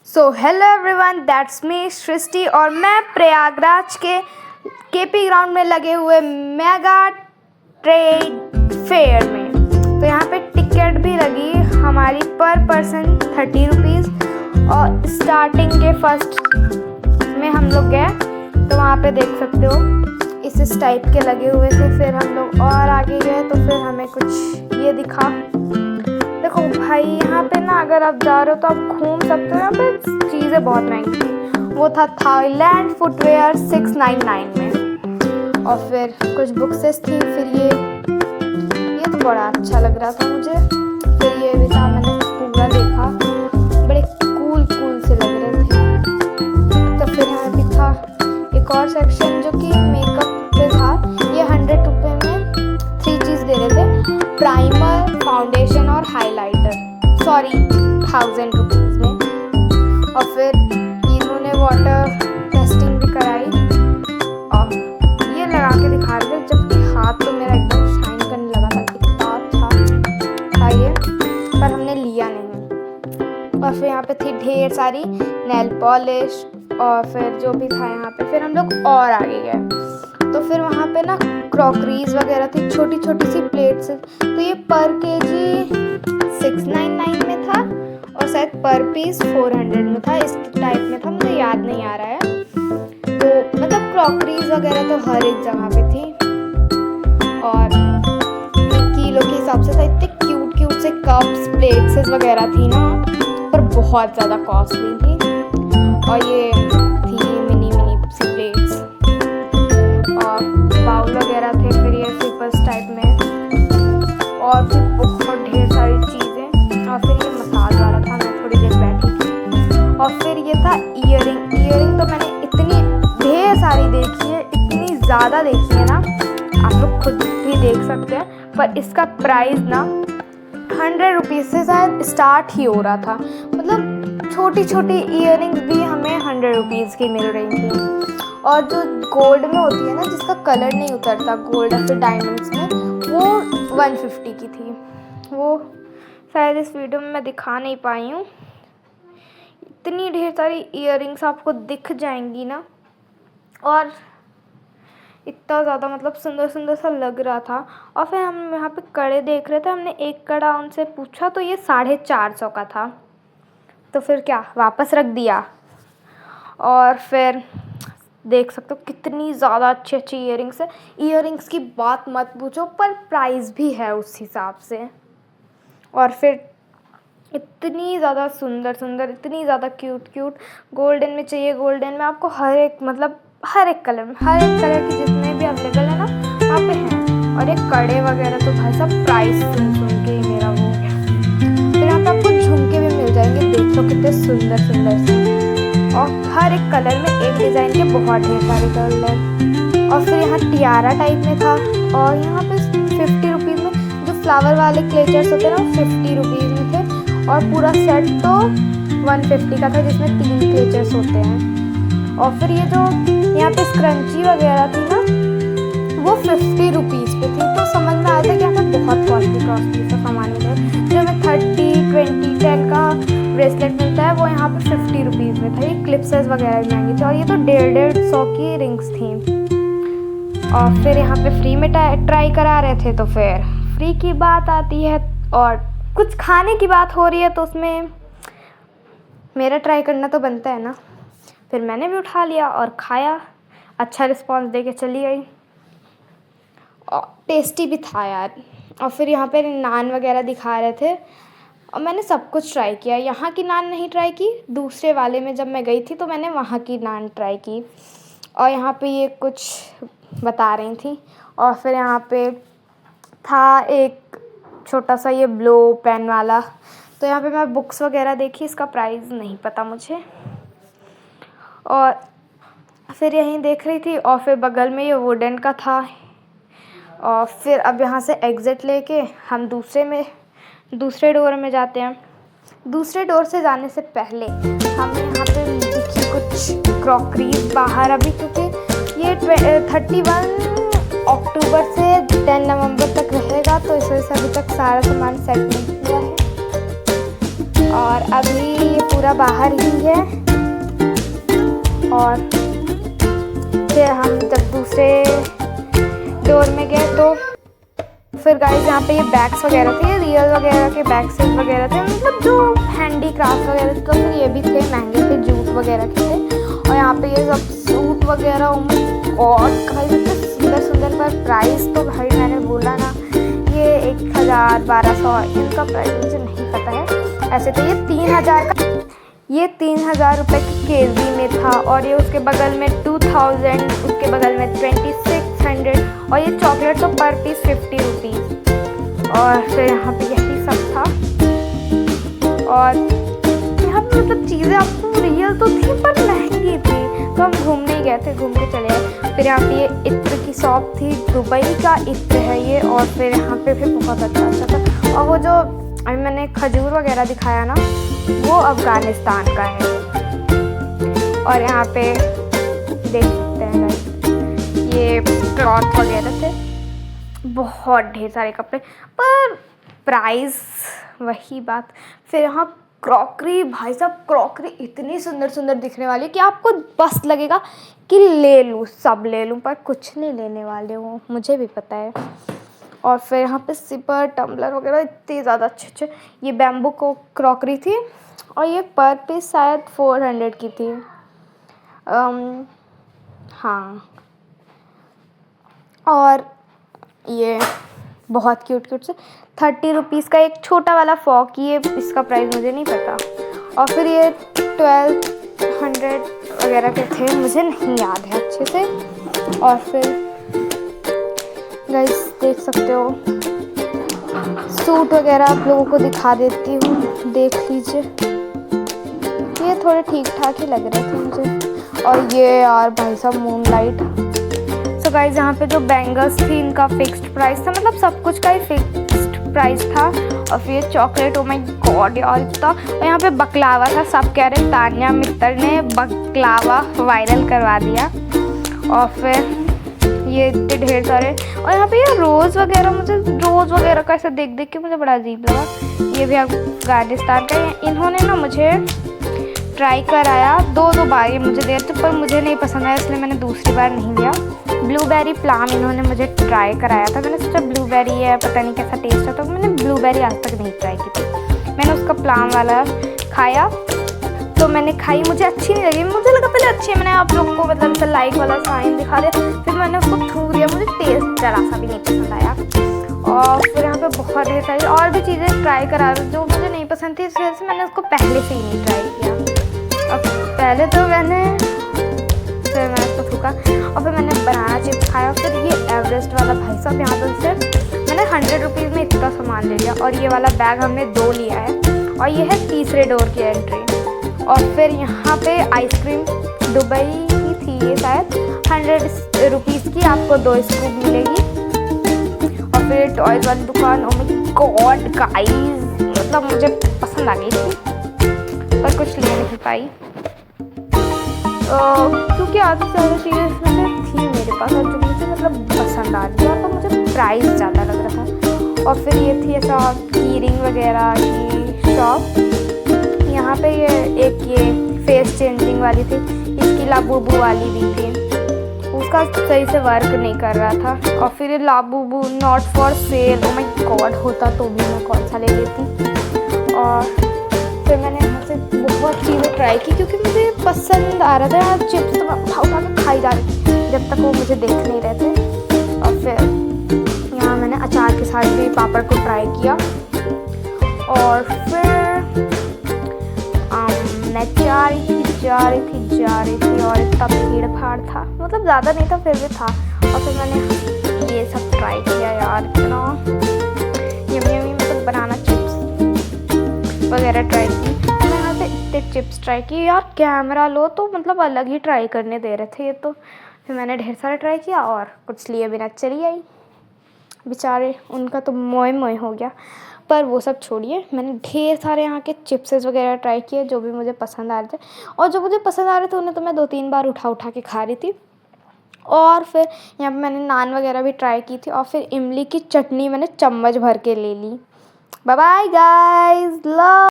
So hello everyone, that's me Srishti और मैं प्रयागराज के केपी ग्राउंड में लगे हुए मेगा ट्रेड फेयर में। तो यहाँ पे टिकट भी लगी हमारी पर पर्सन 30 रुपीज़ और स्टार्टिंग के फर्स्ट में हम लोग गए तो वहाँ पे देख सकते हो इस टाइप के लगे हुए थे। फिर हम लोग और आगे गए तो फिर हमें कुछ ये दिखा। देखो भाई, यहाँ पे ना अगर आप जा रहे हो तो आप घूम सकते हो। यहाँ पे चीज़ें बहुत महंगी थी। वो था थाईलैंड फुटवेयर 699 में। और फिर कुछ बुक्सेस थी। फिर ये तो बड़ा अच्छा लग रहा था मुझे। फिर ये भी था, मैंने पूरा देखा, बड़े कूल से लग रहे थे। तो फिर यहाँ भी था एक और सेक्शन जो कि मेकअप पे था। ये 100 रुपये में 3 चीज़ दे रहे थे, प्राइमर, फाउंडेशन और हाइलाइटर। 1000 रुपीज़ में। और फिर इन्होंने वाटर टेस्टिंग भी कराई और ये लगा के दिखा रहे थे, जबकि हाथ तो मेरा एकदम शाइन करने लगा था। कितना अच्छा था ये, पर हमने लिया नहीं। और फिर यहाँ पे थी ढेर सारी नेल पॉलिश और फिर जो भी था यहाँ पे। फिर हम लोग और आगे गए तो फिर वहाँ पे ना क्रॉकरीज वगैरह थी, छोटी सी प्लेट्स। तो ये पर केजी 699 में था और शायद पर पीस 400 में था, इस टाइप में था, मुझे याद नहीं आ रहा है। तो मतलब क्रॉकरीज वगैरह तो हर एक जगह पे थी और किलो के हिसाब से था। इतने क्यूट से कप्स, प्लेट्स वगैरह थी ना, पर बहुत ज़्यादा कॉस्टली थी। और ये थी मिनी सी प्लेट्स और बाउल वगैरह थे। फिर ये सिपर्स टाइप में और फिर बहुत ढेर सारी चीज़ें। और फिर ये मसाज वाला था, मैं थोड़ी देर बैठी थी। और फिर ये था ईयरिंग तो मैंने इतनी ढेर सारी देखी है, इतनी ज़्यादा देखी है ना, आप लोग खुद भी देख सकते हैं। पर इसका प्राइस ना 100 रुपीज़ से शायद स्टार्ट ही हो रहा था। मतलब छोटी ईयरिंग्स भी हमें 100 रुपीज़ की मिल रही थी। और जो गोल्ड में होती है ना, जिसका कलर नहीं उतरता, गोल्ड या फिर डायमंड्स में, वो 150 की थी। वो शायद इस वीडियो में मैं दिखा नहीं पाई हूँ। इतनी ढेर सारी ईयरिंग्स आपको दिख जाएंगी ना, और इतना ज़्यादा मतलब सुंदर सा लग रहा था। और फिर हम यहाँ पे कड़े देख रहे थे। हमने एक कड़ा उनसे पूछा तो ये 450 का था। तो फिर क्या, वापस रख दिया। और फिर देख सकते हो कितनी ज़्यादा अच्छी ईयरिंग्स है। ईयरिंग्स की बात मत पूछो, पर प्राइस भी है उस हिसाब से। और फिर इतनी ज़्यादा सुंदर, इतनी ज़्यादा क्यूट गोल्डन में चाहिए, गोल्डन में आपको हर एक कलर में, हर एक कलर की जितने भी अवेलेबल है ना वहाँ पे हैं। और एक कड़े वगैरह तो भाई साहब प्राइस सुन के ही मेरा वो हो गया। फिर यहाँ पे आपको झुमके भी मिल जाएंगे, देख लो कितने सुंदर से। और हर एक कलर में एक डिज़ाइन के बहुत ढेर सारे कलर। और फिर यहाँ टियारा टाइप में था। और यहाँ पे 50 रुपीज़ में जो फ्लावर वाले क्लेचर्स होते हैं ना, 50 रुपीज़ में थे। और पूरा सेट तो 150 का था, जिसमें 3 क्लेचर्स होते हैं। और फिर ये जो यहाँ पे स्क्रंची वगैरह थी ना, वो 50 रुपीज़ पे थी। तो समझ में आया था कि यहाँ पे बहुत कॉस्टली सा सामान मिल रहा है। जो हमें 30, 20, 10 का ब्रेसलेट मिलता है, वो यहाँ पे 50 रुपीज़ में था। ये क्लिप्सेस वगैरह भी महंगी थी। और ये तो 150 की रिंग्स थी। और फिर यहाँ पे फ्री में ट्राई करा रहे थे, तो फिर फ्री की बात आती है और कुछ खाने की बात हो रही है, तो उसमें मेरा ट्राई करना तो बनता है ना। फिर मैंने भी उठा लिया और खाया। अच्छा रिस्पॉन्स दे के चली गई और टेस्टी भी था यार। और फिर यहाँ पे नान वगैरह दिखा रहे थे और मैंने सब कुछ ट्राई किया। यहाँ की नान नहीं ट्राई की, दूसरे वाले में जब मैं गई थी तो मैंने वहाँ की नान ट्राई की। और यहाँ पे ये कुछ बता रही थी। और फिर यहाँ पे था एक छोटा सा ये ब्लो पेन वाला। तो यहाँ पे मैं बुक्स वगैरह देखी, इसका प्राइस नहीं पता मुझे। और फिर यहीं देख रही थी। और फिर बगल में ये वुडन का था। और फिर अब यहाँ से एग्ज़िट लेके हम दूसरे डोर में जाते हैं। दूसरे डोर से जाने से पहले हमें यहाँ पे दिखी कुछ क्रॉकरीज बाहर अभी, क्योंकि ये 31 अक्टूबर से 10 नवंबर तक रहेगा। तो इस वजह से अभी तक सारा सामान सेट नहीं हुआ है। और अभी ये पूरा बाहर ही है। और फिर हम जब दूसरे डोर में गए तो फिर गाइस यहाँ पे ये बैग्स वगैरह थे, रियल वगैरह के बैग्स वगैरह थे, मतलब जो हैंडी क्राफ्ट वगैरह थे। तो फिर ये भी थे, महंगे थे, जूट वगैरह के थे। और यहाँ पे ये सब सूट वगैरह, और गाइस इतने सुंदर सुंदर। पर प्राइस तो भाई मैंने बोला ना, ये 1000-1200 इनका प्राइस मुझे नहीं पता है। ऐसे तो ये 3000 का, ये 3000 रुपये की केजी में था। और ये उसके बगल में 2000, उसके बगल में 2600। और ये चॉकलेट तो पर पीस 50 रुपीज़। और फिर यहाँ पे यही सब था। और यहाँ पे मतलब चीज़ें आपको रियल तो थी पर महंगी थी। तो हम घूमने गए थे, घूम के चले गए। फिर यहाँ पे ये इत्र की शॉप थी, दुबई का इत्र है ये। और फिर यहाँ पे भी बहुत अच्छा था। और वो जो अभी मैंने खजूर वगैरह दिखाया ना, वो अफ़गानिस्तान का है। और यहाँ पे देख सकते हैं गाइस, ये क्लॉथ वगैरह थे, बहुत ढेर सारे कपड़े, पर प्राइस वही बात। फिर यहाँ क्रॉकरी, भाई साहब क्रॉकरी इतनी सुंदर सुंदर दिखने वाली है कि आपको बस लगेगा कि ले लूँ, सब ले लूँ, पर कुछ नहीं लेने वाले हो, मुझे भी पता है। और फिर यहाँ पे सिपर, टम्बलर वगैरह इतने ज़्यादा अच्छे। ये बैम्बू को क्रॉकरी थी और ये पर पीस शायद 400 की थी। हाँ, और ये बहुत क्यूट से 30 रुपीज़ का एक छोटा वाला फॉक, ये इसका प्राइस मुझे नहीं पता। और फिर ये 1200 वगैरह के थे, मुझे नहीं याद है अच्छे से। और फिर गाइस देख सकते हो, सूट वगैरह आप लोगों को दिखा देती हूँ, देख लीजिए। ये थोड़े ठीक ठाक ही लग रहे थे मुझे। और ये यार भाई साहब मूनलाइट। सो गाइस यहाँ पे जो बैंगल्स थी इनका फिक्स्ड प्राइस था, मतलब सब कुछ का ही फिक्स्ड प्राइस था। और फिर ये चॉकलेट, ओ माय गॉड यार इतना। और यहाँ पे बकलावा था, सब कह रहे तान्या मित्तर ने बकलावा वायरल करवा दिया। और फिर ये इतने ढेर सारे। और यहाँ पे ये रोज़ वगैरह, मुझे रोज़ वगैरह का ऐसा देख देख के मुझे बड़ा अजीब लगा। ये भी अफगानिस्तान का है। इन्होंने ना मुझे ट्राई कराया दो बार, ये मुझे दे रहे थे पर मुझे नहीं पसंद आया, इसलिए मैंने दूसरी बार नहीं लिया। ब्लूबेरी प्लाम इन्होंने मुझे ट्राई कराया था। मैंने सोचा ब्लूबेरी है, पता नहीं कैसा टेस्ट है, तो मैंने ब्लूबेरी आज तक नहीं ट्राई की थी। मैंने उसका प्लाम वाला खाया, तो मैंने खाई, मुझे अच्छी नहीं लगी। मुझे लगा पहले अच्छी है, मैंने आप लोगों को मतलब लाइक वाला साइन दिखा दिया, फिर मैंने उसको थू दिया, मुझे टेस्ट जरा सा भी नहीं पसंद आया। और फिर यहाँ पे बहुत ढेर सारी और भी चीज़ें ट्राई करा जो मुझे नहीं पसंद थी, इस वजह से मैंने उसको पहले से ही नहीं ट्राई किया। अब पहले तो फिर मैंने उसको थूका। और फिर मैंने बनाना चिप्स खाया। फिर ये एवरेस्ट वाला, भाई साहब यहाँ पर सिर्फ मैंने 100 रुपीज़ में इतना सामान ले लिया। और ये वाला बैग हमने 2 लिया है। और ये है तीसरे डोर की एंट्री। और फिर यहाँ पे आइसक्रीम दुबई की थी ये शायद, 100 रुपीज़ की आपको 2 स्कूप मिलेगी। और फिर टॉयज वाली दुकान, ओ माय गॉड गाइस, मतलब मुझे पसंद आ गई थी पर कुछ ले नहीं पाई, क्योंकि आधी से ज़्यादा चीज़ें इसमें थी मेरे पास और जो मुझे मतलब पसंद आ रही है, तो मुझे प्राइस ज़्यादा लग रहा था। और फिर ये थी ऐसा कीरिंग वगैरह की शॉप। यहाँ पे ये फेस चेंजिंग वाली थी, इसकी लाबूबू वाली भी थी, उसका सही से वर्क नहीं कर रहा था। और फिर ये Labubu not for sale, oh my God, होता तो भी मैं कौन सा ले लेती। और फिर मैंने यहाँ से बहुत चीज़ें ट्राई की क्योंकि मुझे पसंद आ रहा था। यहाँ चिप्स तो मैं उठा के खाई जा रही थी जब तक वो मुझे देख नहीं रहे थे। और फिर यहाँ मैंने अचार के साथ भी पापड़ को ट्राई किया। और फिर मैं जा रही थी और इतना भीड़ भाड़ था, मतलब ज़्यादा नहीं था फिर भी था। और फिर मैंने ये सब ट्राई किया यार, इतना यमी मतलब बनाना चिप्स वगैरह ट्राई की। मैं यहाँ पे इतने चिप्स ट्राई की यार, कैमरा लो तो मतलब अलग ही ट्राई करने दे रहे थे ये तो। फिर मैंने ढेर सारा ट्राई किया और कुछ लिए बिना चली आई। बेचारे उनका तो मोए हो गया। पर वो सब छोड़िए, मैंने ढेर सारे यहाँ के चिप्सेस वगैरह ट्राई किए जो भी मुझे पसंद आ रहे थे। और जो मुझे पसंद आ रहे थे उन्हें तो मैं 2-3 बार उठा के खा रही थी। और फिर यहाँ पे मैंने नान वगैरह भी ट्राई की थी। और फिर इमली की चटनी मैंने चम्मच भर के ले ली। Bye bye guys, love.